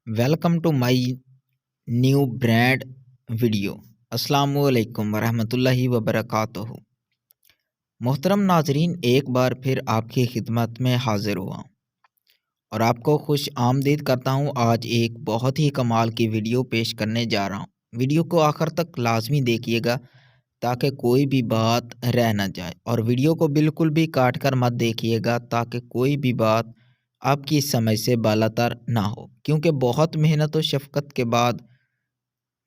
Welcome to my new brand video. अस्सलाम वालेकुम वरहमतुल्लाहि वबरकातुहू। मोहतरम नाजरीन, एक बार फिर आपकी खिदमत में हाजिर हुआ और आपको खुश आमदीद करता हूँ। आज एक बहुत ही कमाल की वीडियो पेश करने जा रहा हूँ। वीडियो को आखिर तक लाजमी देखिएगा ताकि कोई भी बात रह ना जाए, और वीडियो को बिल्कुल भी काट कर मत देखिएगा ताकि कोई भी बात आपकी समझ से बालातर ना हो, क्योंकि बहुत मेहनत और शफ़क़त के बाद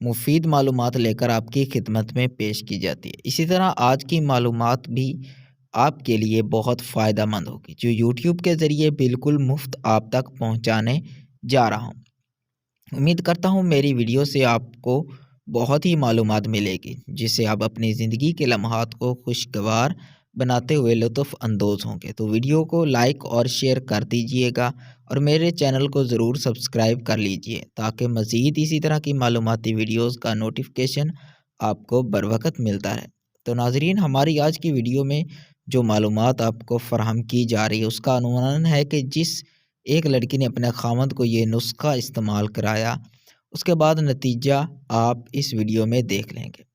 मुफीद मालूमात लेकर आपकी खिदमत में पेश की जाती है। इसी तरह आज की मालूमात भी आपके लिए बहुत फ़ायदा मंद होगी, जो यूट्यूब के ज़रिए बिल्कुल मुफ्त आप तक पहुंचाने जा रहा हूं। उम्मीद करता हूं मेरी वीडियो से आपको बहुत ही मालूमात मिलेगी, जिससे आप अपनी ज़िंदगी के लम्हात को खुशगवार बनाते हुए लुत्फ़ अंदोज़ होंगे। तो वीडियो को लाइक और शेयर कर दीजिएगा और मेरे चैनल को ज़रूर सब्सक्राइब कर लीजिए ताकि मज़ीद इसी तरह की मालूमाती वीडियोज़ का नोटिफिकेशन आपको बर वक़्त मिलता रहे। तो नाज़रीन, हमारी आज की वीडियो में जो मालूमात आपको फ़राहम की जा रही है उसका अनुमान है कि जिस एक लड़की ने अपने खामद को ये नुस्खा इस्तेमाल कराया, उसके बाद नतीजा आप इस वीडियो में देख लेंगे।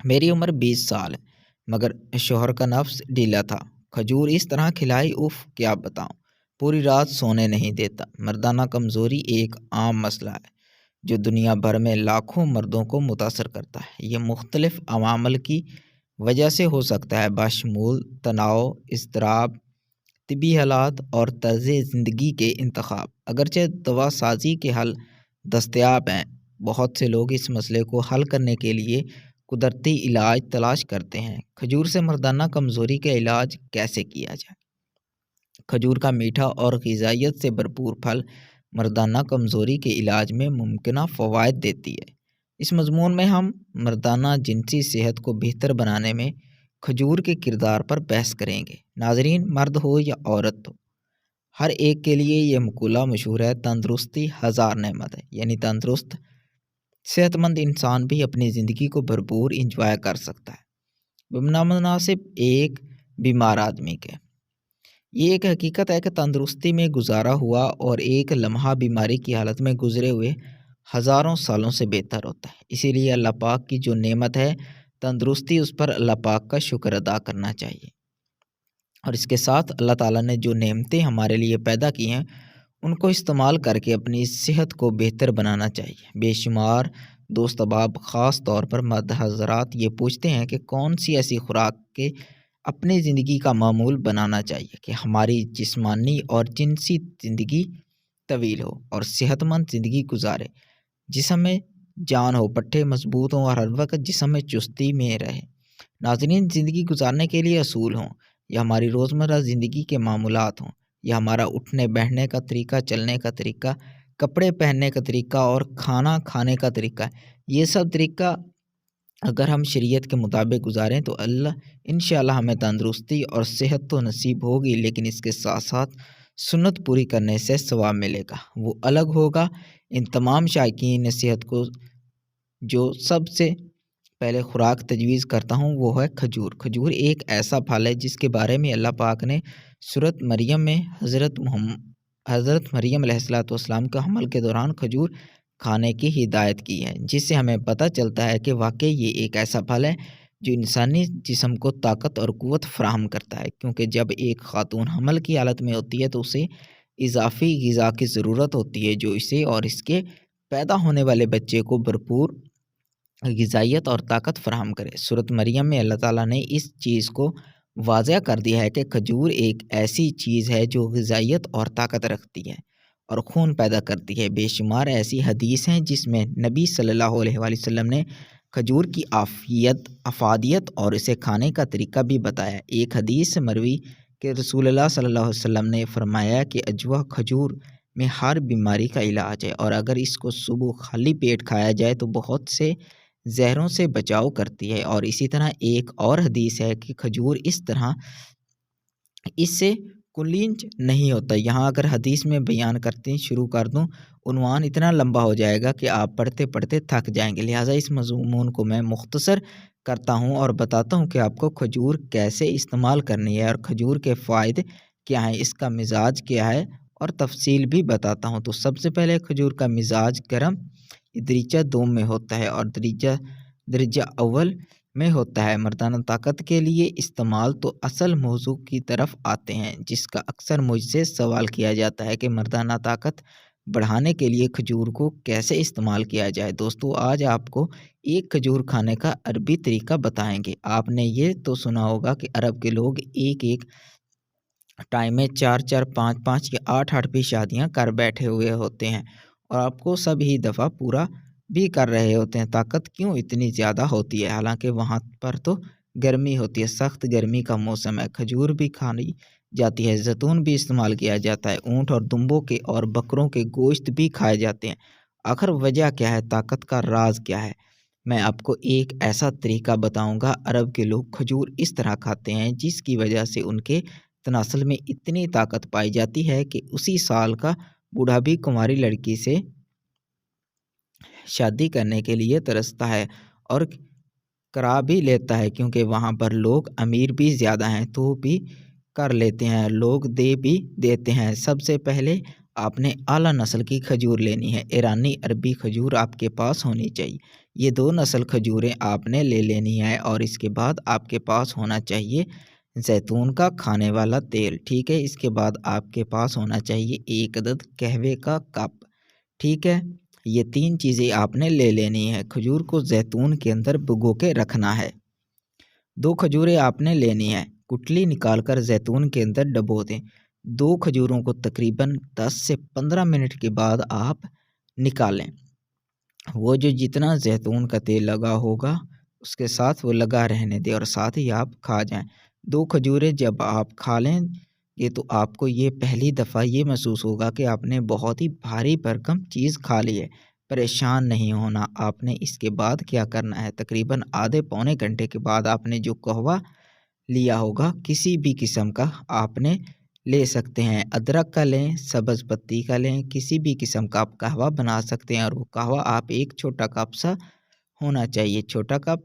मेरी उम्र 20 साल है, मगर शोहर का नफ्स ढीला था। खजूर इस तरह खिलाई, उफ क्या बताऊं, पूरी रात सोने नहीं देता। मर्दाना कमज़ोरी एक आम मसला है जो दुनिया भर में लाखों मर्दों को मुतासर करता है। ये मुख्तलिफ अवामल की वजह से हो सकता है, बशमूल तनाव, इज़्तिराब, तिबी हालात और तर्ज़ ज़िंदगी के इंतखाब। अगरचे दवा साजी के हल दस्तयाब हैं, बहुत से लोग इस मसले को हल करने के लिए कुदरती इलाज तलाश करते हैं। खजूर से मर्दाना कमज़ोरी का इलाज कैसे किया जाए? खजूर का मीठा और ग़िज़ाइयत से भरपूर फल मर्दाना कमज़ोरी के इलाज में मुमकिन फ़वाइद देती है। इस मज़मून में हम मर्दाना जिनसी सेहत को बेहतर बनाने में खजूर के किरदार पर बहस करेंगे। नाज़रीन, मर्द हो या औरत हो, हर एक के लिए ये मक़ूला मशहूर है, तंदुरुस्ती हज़ार नेमत है। यानी तंदुरुस्त सेहतमंद इंसान भी अपनी ज़िंदगी को भरपूर इंजॉय कर सकता है बिमुनासिब एक बीमार आदमी के। ये एक हकीकत है कि तंदुरुस्ती में गुजारा हुआ और एक लम्हा बीमारी की हालत में गुजरे हुए हज़ारों सालों से बेहतर होता है। इसीलिए अल्लाह पाक की जो नेमत है तंदुरुस्ती, उस पर अल्लाह पाक का शुक्र अदा करना चाहिए। और इसके साथ अल्लाह ताला ने जो नेमतें हमारे लिए पैदा की हैं उनको इस्तेमाल करके अपनी सेहत को बेहतर बनाना चाहिए। बेशुमार दोस्त अहबाब, ख़ास तौर पर मर्द हज़रात, ये पूछते हैं कि कौन सी ऐसी खुराक के अपनी ज़िंदगी का मामूल बनाना चाहिए कि हमारी जिस्मानी और जिनसी ज़िंदगी तवील हो और सेहतमंद ज़िंदगी गुजारे, जिसम में जान हो, पट्टे मजबूत हों और हर वक्त जिसम में चुस्ती में रहे। नाज़रीन, ज़िंदगी गुजारने के लिए असूल हों या हमारी रोज़मर्रा ज़िंदगी के मामूलात हों या हमारा उठने बैठने का तरीका, चलने का तरीका, कपड़े पहनने का तरीका और खाना खाने का तरीका, ये सब तरीका अगर हम शरीयत के मुताबिक गुजारें तो अल्लाह इंशाअल्लाह हमें तंदुरुस्ती और सेहत तो नसीब होगी, लेकिन इसके साथ साथ सुन्नत पूरी करने से सवाब मिलेगा, वो अलग होगा। इन तमाम शायकीन सेहत को जो सबसे पहले खुराक तजवीज़ करता हूँ वो है खजूर। खजूर एक ऐसा फल है जिसके बारे में अल्लाह पाक ने सूरत मरियम में हज़रत मरियम अलैहिस्सलाम के हमल के दौरान खजूर खाने की हिदायत की है, जिससे हमें पता चलता है कि वाकई ये एक ऐसा फल है जो इंसानी जिस्म को ताकत और क़ुव्वत फ़राहम करता है। क्योंकि जब एक ख़ातून हमल की हालत में होती है तो उसे इजाफ़ी ग़िज़ा की ज़रूरत होती है, जो इसे और इसके पैदा होने वाले बच्चे को भरपूर ग़िज़ाइयत और ताकत फ़राहम करे। सूरत मरियम में अल्लाह ताला ने इस चीज़ को वाज़ह कर दिया है कि खजूर एक ऐसी चीज़ है जो ग़िज़ाइयत और ताकत रखती है और खून पैदा करती है। बेशुमार ऐसी हदीस हैं जिसमें नबी सल्लल्लाहु अलैहि वसल्लम ने खजूर की अफ़ादियत और इसे खाने का तरीका भी बताया। एक हदीस से मरवी कि रसूलुल्लाह सल्लल्लाहु अलैहि वसल्लम ने फरमाया कि अजवा खजूर में हर बीमारी का इलाज है और अगर इसको सुबह खाली पेट खाया जाए तो बहुत से ज़हरों से बचाव करती है। और इसी तरह एक और हदीस है कि खजूर इस तरह इससे कुलींच नहीं होता। यहाँ अगर हदीस में बयान करते शुरू कर दूँ, उन्वान इतना लंबा हो जाएगा कि आप पढ़ते पढ़ते थक जाएंगे। लिहाजा इस मज़मून को मैं मुख्तसर करता हूँ और बताता हूँ कि आपको खजूर कैसे इस्तेमाल करनी है और खजूर के फ़ायदे क्या हैं, इसका मिजाज क्या है اور تفصیل بھی بتاتا ہوں۔ تو سب سے پہلے کھجور کا مزاج گرم درجہ دوم میں ہوتا ہے اور درجہ اول میں ہوتا ہے۔ مردانہ طاقت کے لیے استعمال تو اصل موضوع کی طرف آتے ہیں، جس کا اکثر مجھ سے سوال کیا جاتا ہے کہ مردانہ طاقت بڑھانے کے لیے کھجور کو کیسے استعمال کیا جائے۔ دوستو آج آپ کو ایک کھجور کھانے کا عربی طریقہ بتائیں گے۔ آپ نے یہ تو سنا ہوگا کہ عرب کے لوگ ایک ٹائم میں 4 5 5 یا 8 بھی شادیاں کر بیٹھے ہوئے ہوتے ہیں اور آپ کو سب ہی دفعہ پورا بھی کر رہے ہوتے ہیں۔ طاقت کیوں اتنی زیادہ ہوتی ہے؟ حالانکہ وہاں پر تو گرمی ہوتی ہے، سخت گرمی کا موسم ہے۔ کھجور بھی کھانی جاتی ہے، زیتون بھی استعمال کیا جاتا ہے، اونٹ اور دمبوں کے اور بکروں کے گوشت بھی کھائے جاتے ہیں۔ آخر وجہ کیا ہے؟ طاقت کا راز کیا ہے؟ میں آپ کو ایک ایسا طریقہ بتاؤں گا۔ عرب کے لوگ کھجور اس طرح کھاتے ہیں جس کی وجہ سے ان کے تناسل میں اتنی طاقت پائی جاتی ہے کہ اسی سال کا بوڑھا بھی کماری لڑکی سے شادی کرنے کے لیے ترستا ہے اور کرا بھی لیتا ہے، کیونکہ وہاں پر لوگ امیر بھی زیادہ ہیں تو بھی کر لیتے ہیں، لوگ دے بھی دیتے ہیں۔ سب سے پہلے آپ نے اعلیٰ نسل کی کھجور لینی ہے۔ ایرانی عربی کھجور آپ کے پاس ہونی چاہیے۔ یہ 2 نسل کھجوریں آپ نے لے لینی ہے اور اس کے بعد آپ کے پاس ہونا چاہیے زیتون کا کھانے والا تیل، ٹھیک ہے۔ اس کے بعد آپ کے پاس ہونا چاہیے 1 عدد قہوے کا کپ، ٹھیک ہے۔ یہ 3 چیزیں آپ نے لے لینی ہے۔ کھجور کو زیتون کے اندر بھگو کے رکھنا ہے۔ 2 کھجوریں آپ نے لینی ہے، کٹلی نکال کر زیتون کے اندر ڈبو دیں۔ 2 کھجوروں کو تقریباً 10 سے 15 منٹ کے بعد آپ نکالیں۔ وہ جو جتنا زیتون کا تیل لگا ہوگا اس کے ساتھ وہ لگا رہنے دیں اور ساتھ ہی آپ کھا جائیں۔ 2 کھجوریں جب آپ کھا لیں گے تو آپ کو یہ پہلی دفعہ یہ محسوس ہوگا کہ آپ نے بہت ہی بھاری بھرکم چیز کھا لی ہے۔ پریشان نہیں ہونا۔ آپ نے اس کے بعد کیا کرنا ہے؟ تقریباً آدھے پونے گھنٹے کے بعد آپ نے جو قہوہ لیا ہوگا کسی بھی قسم کا آپ نے لے سکتے ہیں، ادرک کا لیں، سبز پتی کا لیں، کسی بھی قسم کا آپ قہوہ بنا سکتے ہیں اور وہ قہوہ آپ ایک چھوٹا کپ سا ہونا چاہیے۔ چھوٹا کپ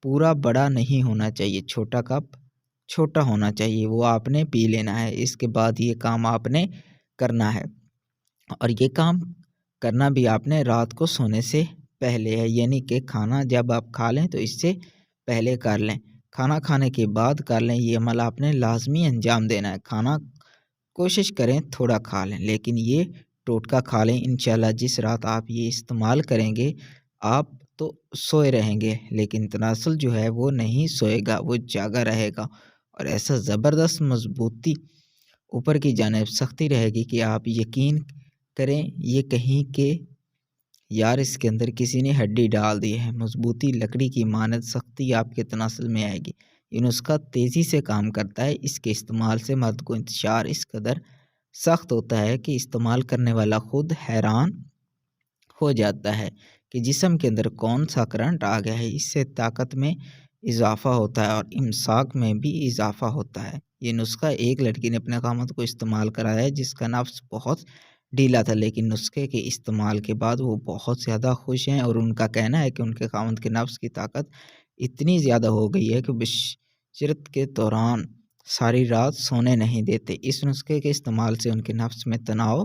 پورا بڑا نہیں ہونا چاہیے، چھوٹا کپ چھوٹا ہونا چاہیے، وہ آپ نے پی لینا ہے۔ اس کے بعد یہ کام آپ نے کرنا ہے اور یہ کام کرنا بھی آپ نے رات کو سونے سے پہلے ہے، یعنی کہ کھانا جب آپ کھا لیں تو اس سے پہلے کر لیں، کھانا کھانے کے بعد کر لیں۔ یہ عمل آپ نے لازمی انجام دینا ہے۔ کھانا کوشش کریں تھوڑا کھا لیں لیکن یہ ٹوٹکا کھا لیں۔ انشاءاللہ جس رات آپ یہ استعمال کریں گے آپ تو سوئے رہیں گے لیکن تناسل جو ہے وہ نہیں سوئے گا، وہ جاگا رہے گا اور ایسا زبردست مضبوطی اوپر کی جانب سختی رہے گی کہ آپ یقین کریں یہ کہیں کہ یار اس کے اندر کسی نے ہڈی ڈال دی ہے۔ مضبوطی لکڑی کی مانند سختی آپ کے تناسل میں آئے گی۔ یہ نسخہ تیزی سے کام کرتا ہے، اس کے استعمال سے مرد کو انتشار اس قدر سخت ہوتا ہے کہ استعمال کرنے والا خود حیران ہو جاتا ہے کہ جسم کے اندر کون سا کرنٹ آ گیا ہے۔ اس سے طاقت میں اضافہ ہوتا ہے اور امساک میں بھی اضافہ ہوتا ہے۔ یہ نسخہ ایک لڑکی نے اپنے خامند کو استعمال کرایا ہے جس کا نفس بہت ڈھیلا تھا، لیکن نسخے کے استعمال کے بعد وہ بہت زیادہ خوش ہیں اور ان کا کہنا ہے کہ ان کے خامند کے نفس کی طاقت اتنی زیادہ ہو گئی ہے کہ بشرت کے دوران ساری رات سونے نہیں دیتے۔ اس نسخے کے استعمال سے ان کے نفس میں تناؤ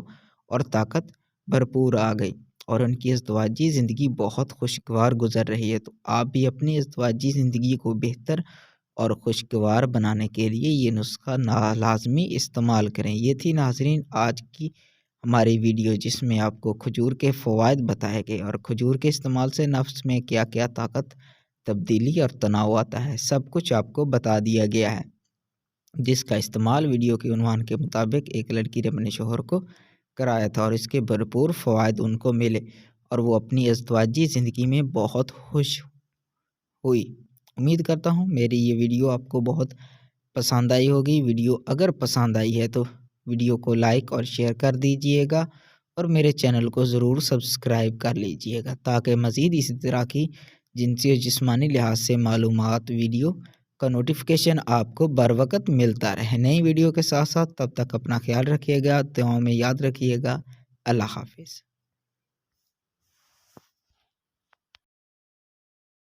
اور طاقت بھرپور آ گئی اور ان کی ازدواجی زندگی بہت خوشگوار گزر رہی ہے۔ تو آپ بھی اپنی ازدواجی زندگی کو بہتر اور خوشگوار بنانے کے لیے یہ نسخہ لازمی استعمال کریں۔ یہ تھی ناظرین آج کی ہماری ویڈیو جس میں آپ کو کھجور کے فوائد بتائے گئے اور کھجور کے استعمال سے نفس میں کیا کیا طاقت، تبدیلی اور تناؤ آتا ہے، سب کچھ آپ کو بتا دیا گیا ہے، جس کا استعمال ویڈیو کے عنوان کے مطابق ایک لڑکی نے اپنے شوہر کو کرایا تھا اور اس کے بھرپور فوائد ان کو ملے اور وہ اپنی ازدواجی زندگی میں بہت خوش ہوئی۔ امید کرتا ہوں میری یہ ویڈیو آپ کو بہت پسند آئی ہوگی۔ ویڈیو اگر پسند آئی ہے تو ویڈیو کو لائک اور شیئر کر دیجئے گا اور میرے چینل کو ضرور سبسکرائب کر لیجئے گا تاکہ مزید اسی طرح کی جنسی اور جسمانی لحاظ سے معلومات ویڈیو کا نوٹیفیکیشن آپ کو بر وقت ملتا رہے۔ نئی ویڈیو کے ساتھ ساتھ تب تک اپنا خیال رکھیے گا، دعاؤں میں یاد رکھیے گا۔ اللہ حافظ۔